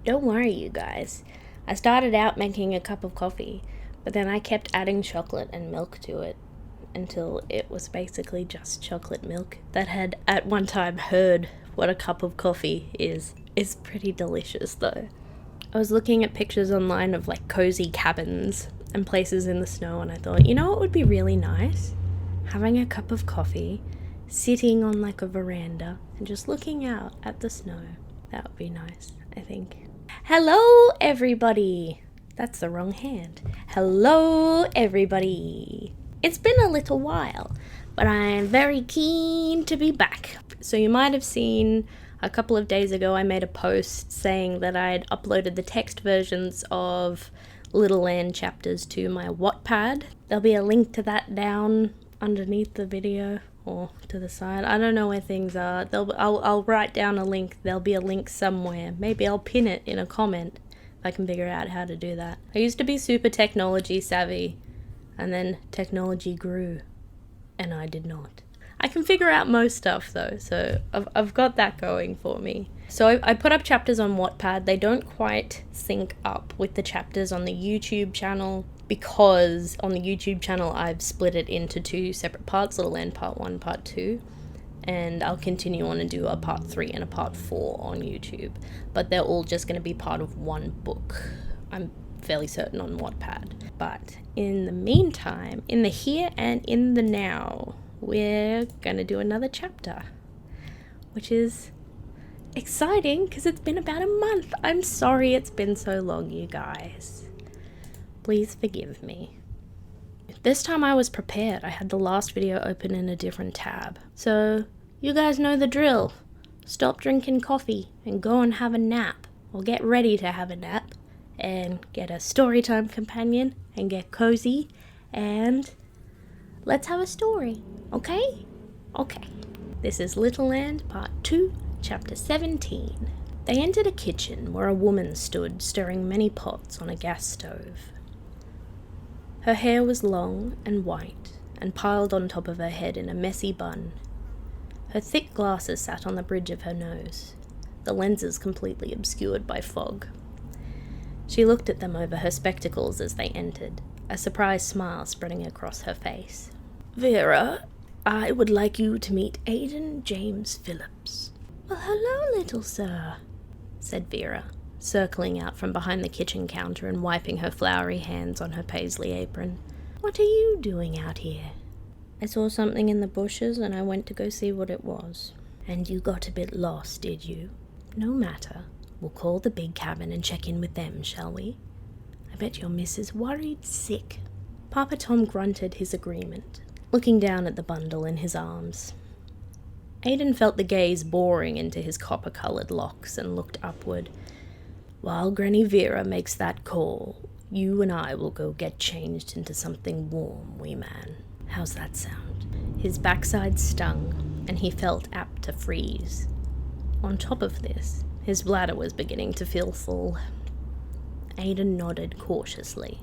Don't worry, you guys. I started out making a cup of coffee, but then I kept adding chocolate and milk to it until it was basically just chocolate milk that had at one time heard what a cup of coffee is. It's pretty delicious though. I was looking at pictures online of like cozy cabins and places in the snow, and I thought, you know what would be really nice? Having a cup of coffee, sitting on like a veranda and just looking out at the snow. That would be nice, I think. Hello everybody! That's the wrong hand. Hello everybody! It's been a little while, but I'm very keen to be back. So you might have seen a couple of days ago I made a post saying that I'd uploaded the text versions of Littleland chapters to my Wattpad. There'll be a link to that down underneath the video or to the side. I don't know where things are. I'll write down a link. There'll be a link somewhere. Maybe I'll pin it in a comment if I can figure out how to do that. I used to be super technology savvy, and then technology grew, and I did not. I can figure out most stuff though, so I've got that going for me. So I put up chapters on Wattpad. They don't quite sync up with the chapters on the YouTube channel, because on the YouTube channel I've split it into two separate parts, Littleland Part 1, Part 2, and I'll continue on and do a Part 3 and a Part 4 on YouTube, but they're all just going to be part of one book, I'm fairly certain, on Wattpad. But in the meantime, in the here and in the now, we're going to do another chapter, which is exciting because it's been about a month. I'm sorry it's been so long, you guys. Please forgive me. This time I was prepared. I had the last video open in a different tab. So, you guys know the drill. Stop drinking coffee and go and have a nap. Or get ready to have a nap. And get a storytime companion. And get cozy. And let's have a story. Okay? Okay. This is Littleland Part 2, Chapter 17. They entered a kitchen where a woman stood stirring many pots on a gas stove. Her hair was long and white, and piled on top of her head in a messy bun. Her thick glasses sat on the bridge of her nose, the lenses completely obscured by fog. She looked at them over her spectacles as they entered, a surprised smile spreading across her face. "Vera, I would like you to meet Aidan James Phillips." "Well, hello, little sir," said Vera, circling out from behind the kitchen counter and wiping her floury hands on her paisley apron. "What are you doing out here?" "I saw something in the bushes and I went to go see what it was." "And you got a bit lost, did you? No matter. We'll call the big cabin and check in with them, shall we? I bet your missus worried sick." Papa Tom grunted his agreement, looking down at the bundle in his arms. Aidan felt the gaze boring into his copper-coloured locks and looked upward. "While Granny Vera makes that call, you and I will go get changed into something warm, wee man. How's that sound?" His backside stung, and he felt apt to freeze. On top of this, his bladder was beginning to feel full. Aidan nodded cautiously.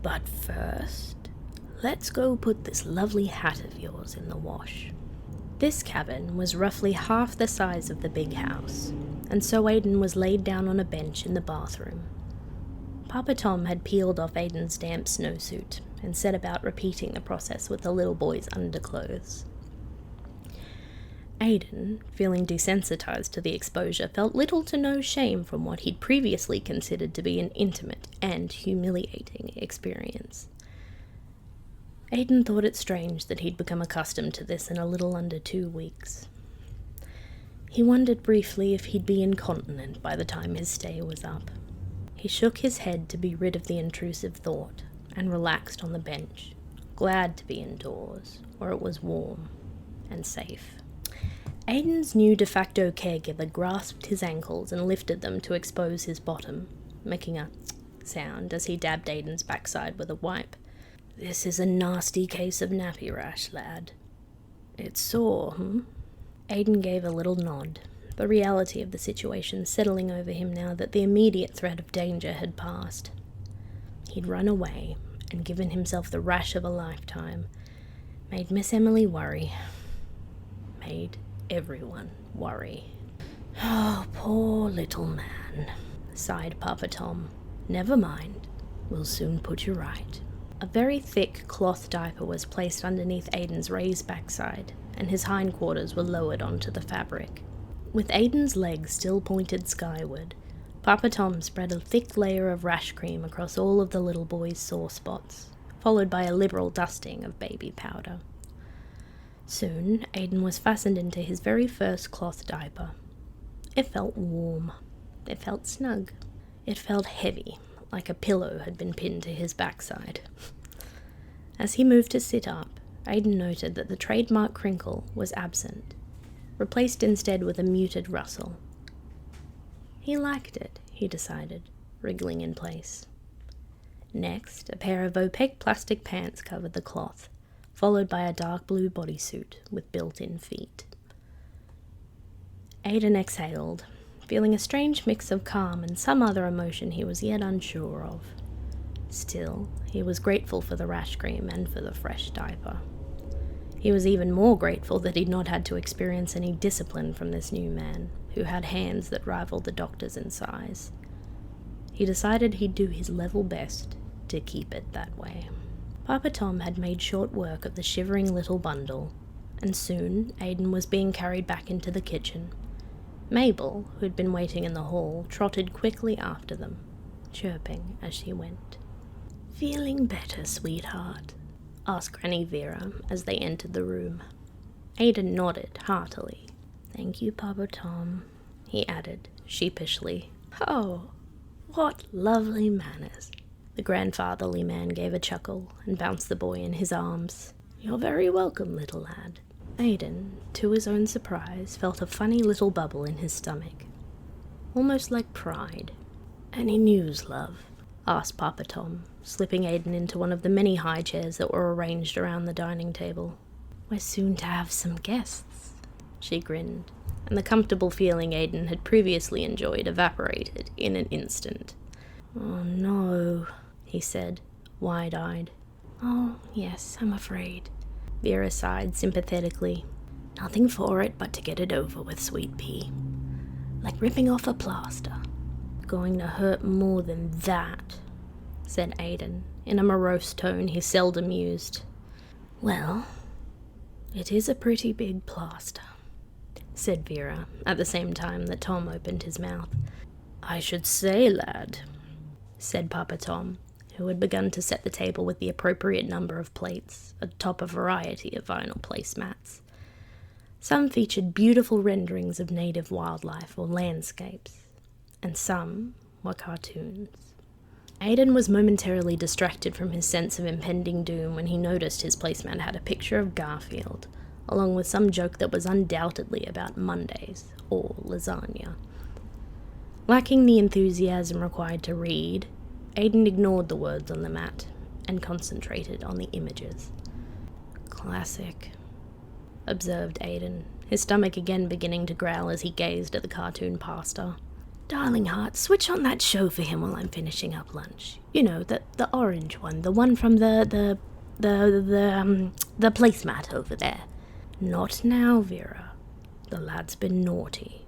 "But first, let's go put this lovely hat of yours in the wash." This cabin was roughly half the size of the big house, and so Aidan was laid down on a bench in the bathroom. Papa Tom had peeled off Aidan's damp snowsuit and set about repeating the process with the little boy's underclothes. Aidan, feeling desensitized to the exposure, felt little to no shame from what he'd previously considered to be an intimate and humiliating experience. Aidan thought it strange that he'd become accustomed to this in a little under 2 weeks. He wondered briefly if he'd be incontinent by the time his stay was up. He shook his head to be rid of the intrusive thought, and relaxed on the bench, glad to be indoors, where it was warm and safe. Aidan's new de facto caregiver grasped his ankles and lifted them to expose his bottom, making a sound as he dabbed Aidan's backside with a wipe. "This is a nasty case of nappy rash, lad. It's sore, Aidan gave a little nod, the reality of the situation settling over him now that the immediate threat of danger had passed. He'd run away and given himself the rash of a lifetime, made Miss Emily worry, made everyone worry. "Oh, poor little man," sighed Papa Tom. "Never mind. We'll soon put you right." A very thick cloth diaper was placed underneath Aiden's raised backside, and his hindquarters were lowered onto the fabric. With Aiden's legs still pointed skyward, Papa Tom spread a thick layer of rash cream across all of the little boy's sore spots, followed by a liberal dusting of baby powder. Soon, Aiden was fastened into his very first cloth diaper. It felt warm. It felt snug. It felt heavy, like a pillow had been pinned to his backside. As he moved to sit up, Aiden noted that the trademark crinkle was absent, replaced instead with a muted rustle. He liked it, he decided, wriggling in place. Next, a pair of opaque plastic pants covered the cloth, followed by a dark blue bodysuit with built-in feet. Aiden exhaled, feeling a strange mix of calm and some other emotion he was yet unsure of. Still, he was grateful for the rash cream and for the fresh diaper. He was even more grateful that he'd not had to experience any discipline from this new man, who had hands that rivaled the doctor's in size. He decided he'd do his level best to keep it that way. Papa Tom had made short work of the shivering little bundle, and soon Aiden was being carried back into the kitchen. Mabel, who'd been waiting in the hall, trotted quickly after them, chirping as she went. "Feeling better, sweetheart?" asked Granny Vera as they entered the room. Aiden nodded heartily. "Thank you, Papa Tom," he added, sheepishly. "Oh, what lovely manners." The grandfatherly man gave a chuckle and bounced the boy in his arms. "You're very welcome, little lad." Aiden, to his own surprise, felt a funny little bubble in his stomach, almost like pride. "Any news, love?" asked Papa Tom, slipping Aiden into one of the many high chairs that were arranged around the dining table. "We're soon to have some guests," she grinned, and the comfortable feeling Aiden had previously enjoyed evaporated in an instant. "Oh no," he said, wide-eyed. "Oh, yes, I'm afraid." Vera sighed sympathetically. "Nothing for it but to get it over with, sweet pea. Like ripping off a plaster." "Going to hurt more than that," said Aiden, in a morose tone he seldom used. "Well, it is a pretty big plaster," said Vera, at the same time that Tom opened his mouth. "I should say, lad," said Papa Tom, who had begun to set the table with the appropriate number of plates, atop a variety of vinyl placemats. Some featured beautiful renderings of native wildlife or landscapes, and some were cartoons. Aiden was momentarily distracted from his sense of impending doom when he noticed his placemat had a picture of Garfield, along with some joke that was undoubtedly about Mondays or lasagna. Lacking the enthusiasm required to read, Aiden ignored the words on the mat and concentrated on the images. "Classic," observed Aiden, his stomach again beginning to growl as he gazed at the cartoon pasta. "Darling heart, switch on that show for him while I'm finishing up lunch. You know, the orange one, the one from the placemat over there." "Not now, Vera. The lad's been naughty."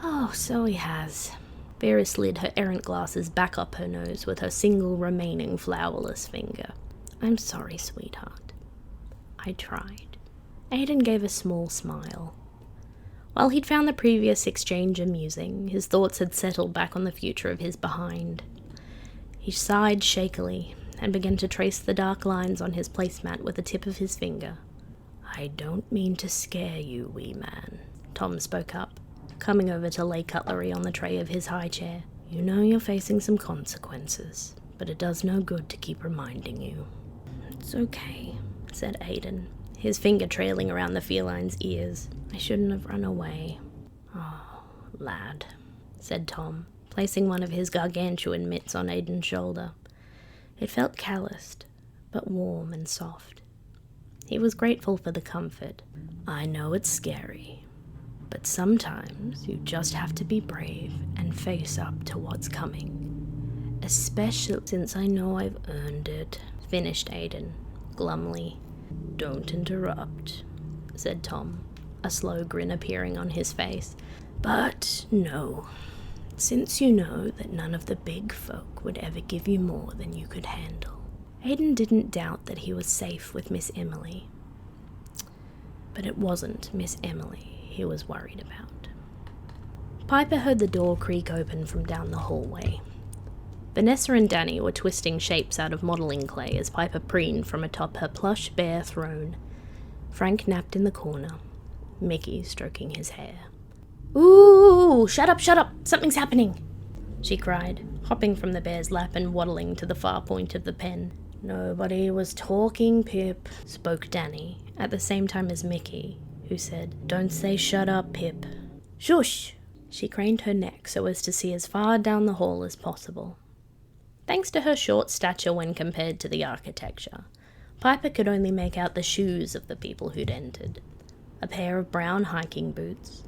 "Oh, so he has." Vera slid her errant glasses back up her nose with her single remaining flowerless finger. "I'm sorry, sweetheart. I tried." Aiden gave a small smile. While he'd found the previous exchange amusing, his thoughts had settled back on the future of his behind. He sighed shakily and began to trace the dark lines on his placemat with the tip of his finger. "I don't mean to scare you, wee man," Tom spoke up, coming over to lay cutlery on the tray of his high chair. "You know you're facing some consequences, but it does no good to keep reminding you." "It's okay," said Aiden, his finger trailing around the feline's ears. "I shouldn't have run away." "Oh, lad," said Tom, placing one of his gargantuan mitts on Aiden's shoulder. It felt calloused, but warm and soft. He was grateful for the comfort. "I know it's scary, but sometimes you just have to be brave and face up to what's coming. Especially since I know I've earned it," finished Aiden, glumly. "Don't interrupt," said Tom, a slow grin appearing on his face. "But no, Since you know that none of the big folk would ever give you more than you could handle. Aiden didn't doubt that he was safe with Miss Emily. But it wasn't Miss Emily he was worried about. Piper heard the door creak open from down the hallway. Vanessa and Danny were twisting shapes out of modelling clay as Piper preened from atop her plush bear throne. Frank napped in the corner, Mickey stroking his hair. "Ooh, shut up, something's happening," she cried, hopping from the bear's lap and waddling to the far point of the pen. "Nobody was talking, Pip," spoke Danny, at the same time as Mickey, who said, "Don't say shut up, Pip." "Shush!" She craned her neck so as to see as far down the hall as possible. Thanks to her short stature when compared to the architecture, Piper could only make out the shoes of the people who'd entered. A pair of brown hiking boots,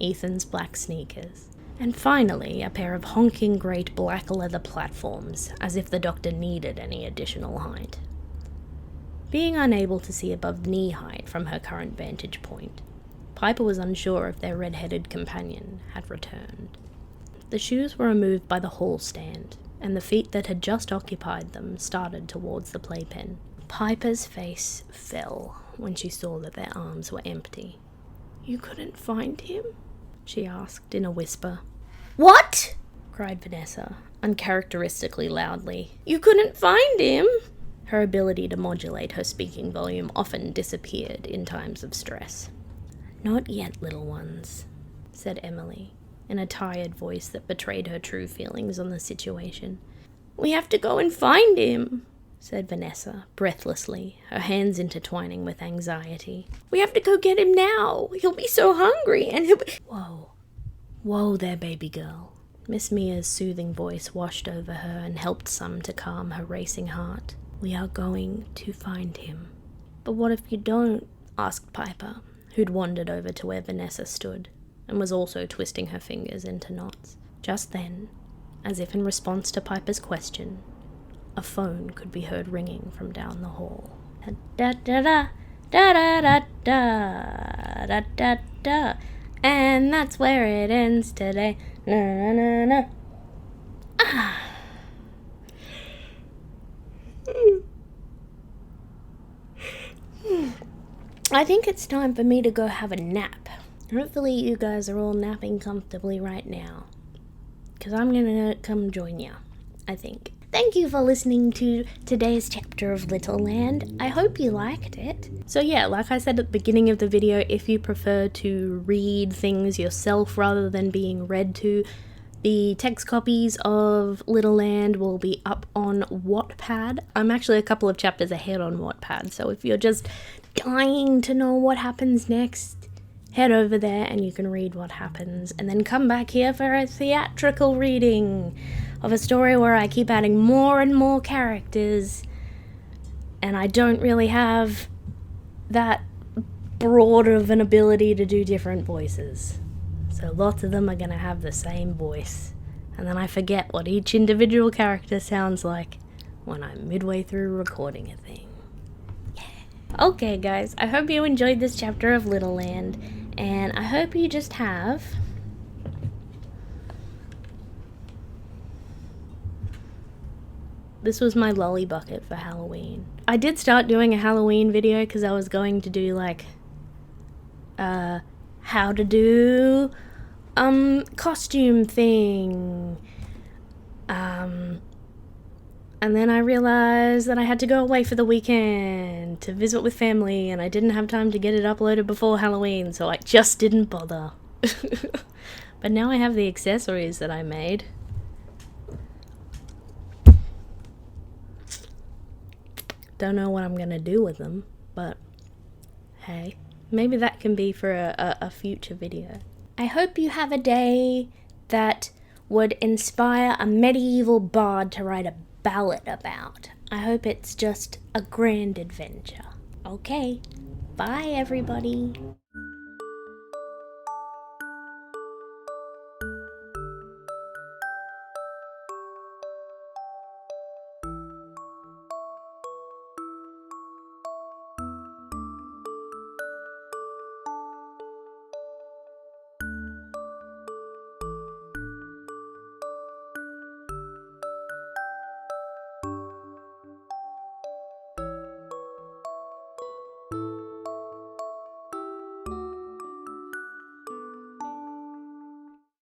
Ethan's black sneakers, and finally a pair of honking great black leather platforms, as if the doctor needed any additional height. Being unable to see above knee height from her current vantage point, Piper was unsure if their red-headed companion had returned. The shoes were removed by the hall stand, and the feet that had just occupied them started towards the playpen. Piper's face fell when she saw that their arms were empty. "You couldn't find him?" she asked in a whisper. "What?" cried Vanessa, uncharacteristically loudly. "You couldn't find him?" Her ability to modulate her speaking volume often disappeared in times of stress. "Not yet, little ones," said Emily, in a tired voice that betrayed her true feelings on the situation. "We have to go and find him," said Vanessa, breathlessly, her hands intertwining with anxiety. "We have to go get him now. He'll be so hungry, and he'll be—" Whoa there, baby girl." Miss Mia's soothing voice washed over her and helped some to calm her racing heart. "We are going to find him." "But what if you don't?" asked Piper, who'd wandered over to where Vanessa stood, and was also twisting her fingers into knots. Just then, as if in response to Piper's question, a phone could be heard ringing from down the hall. Da-da-da, da-da-da-da, da-da-da, and that's where it ends today. Na-na-na-na. I think it's time for me to go have a nap. Hopefully you guys are all napping comfortably right now, because I'm gonna come join you, I think. Thank you for listening to today's chapter of Littleland. I hope you liked it. So yeah, like I said at the beginning of the video, if you prefer to read things yourself rather than being read to, the text copies of Littleland will be up on Wattpad. I'm actually a couple of chapters ahead on Wattpad, so if you're just dying to know what happens next, head over there and you can read what happens, and then come back here for a theatrical reading of a story where I keep adding more and more characters, and I don't really have that broad of an ability to do different voices. So lots of them are going to have the same voice, and then I forget what each individual character sounds like when I'm midway through recording a thing. Okay guys, I hope you enjoyed this chapter of Littleland, and I hope you just have this was my lolly bucket for Halloween. I did start doing a Halloween video because I was going to do like how to do costume thing, and then I realized that I had to go away for the weekend to visit with family, and I didn't have time to get it uploaded before Halloween, so I just didn't bother. But now I have the accessories that I made. Don't know what I'm gonna do with them, but hey, maybe that can be for a future video. I hope you have a day that would inspire a medieval bard to write a ballad about. I hope it's just a grand adventure. Okay, bye everybody.